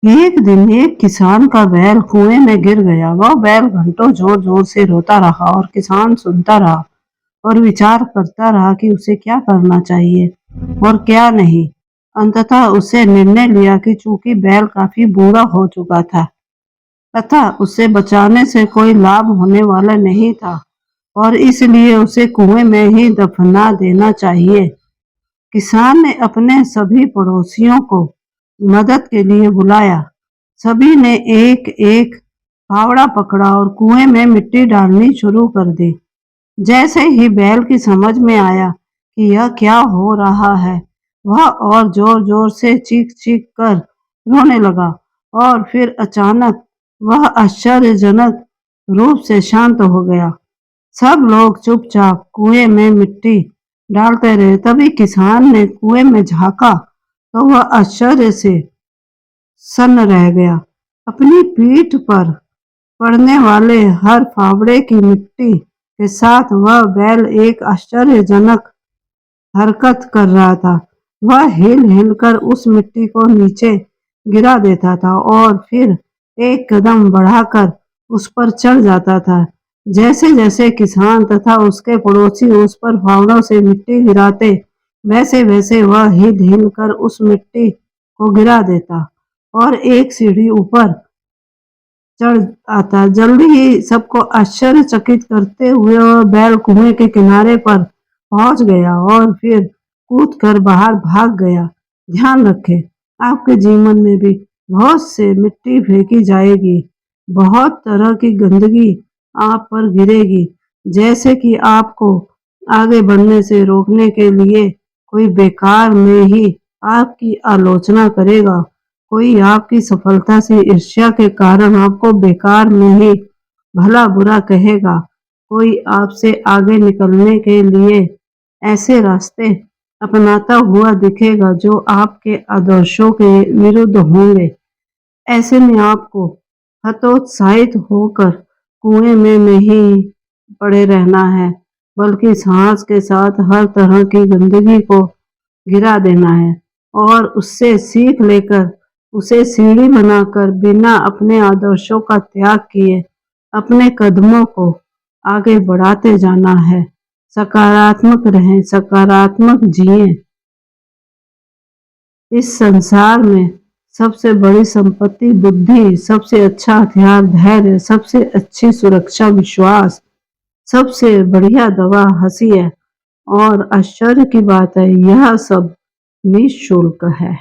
एक दिन एक किसान का बैल कुएं में गिर गया। वह बैल घंटों जोर जोर से रोता रहा और किसान सुनता रहा और विचार करता रहा कि उसे क्या करना चाहिए और क्या नहीं। अंततः उसे निर्णय लिया कि चूंकि बैल काफी बूढ़ा हो चुका था तथा उसे बचाने से कोई लाभ होने वाला नहीं था और इसलिए उसे कुएं में ही दफना देना चाहिए। किसान ने अपने सभी पड़ोसियों को मदद के लिए बुलाया। सभी ने एक एक फावड़ा पकड़ा और कुएं में मिट्टी डालनी शुरू कर दी। जैसे ही बैल की समझ में आया कि यह क्या हो रहा है, वह और जोर जोर से चीख चीख कर रोने लगा और फिर अचानक वह आश्चर्यजनक रूप से शांत हो गया। सब लोग चुपचाप कुएं में मिट्टी डालते रहे। तभी किसान ने कुएं में झांका तो वह आश्चर्य से सन्न रह गया। अपनी पीठ पर पड़ने वाले हर फावड़े की मिट्टी के साथ वह बैल एक आश्चर्यजनक हरकत कर रहा था। वह हिल हिल कर उस मिट्टी को नीचे गिरा देता था और फिर एक कदम बढ़ाकर उस पर चढ़ जाता था। जैसे जैसे किसान तथा उसके पड़ोसी उस पर फावड़ों से मिट्टी गिराते, वैसे वैसे वह हिल हिल कर उस मिट्टी को गिरा देता और एक सीढ़ी ऊपर चढ़ आता। जल्दी ही सबको आश्चर्यचकित करते हुए वह बैल कुएं के किनारे पर पहुंच गया और फिर कूदकर बाहर भाग गया। ध्यान रखें, आपके जीवन में भी बहुत से मिट्टी फेंकी जाएगी, बहुत तरह की गंदगी आप पर गिरेगी। जैसे कि आपको आगे बढ़ने से रोकने के लिए कोई बेकार में ही आपकी आलोचना करेगा, कोई आपकी सफलता से ईर्ष्या के कारण आपको बेकार में ही भला बुरा कहेगा, कोई आपसे आगे निकलने के लिए ऐसे रास्ते अपनाता हुआ दिखेगा जो आपके आदर्शों के विरुद्ध होंगे। ऐसे में आपको हतोत्साहित होकर कुएं में नहीं पड़े रहना है, बल्कि साहस के साथ हर तरह की गंदगी को गिरा देना है और उससे सीख लेकर उसे सीढ़ी बनाकर बिना अपने आदर्शों का त्याग किए अपने कदमों को आगे बढ़ाते जाना है। सकारात्मक रहें, सकारात्मक जिएं। इस संसार में सबसे बड़ी संपत्ति बुद्धि, सबसे अच्छा हथियार धैर्य, सबसे अच्छी सुरक्षा विश्वास, सबसे बढ़िया दवा हंसी है और आश्चर्य की बात है यह सब निःशुल्क है।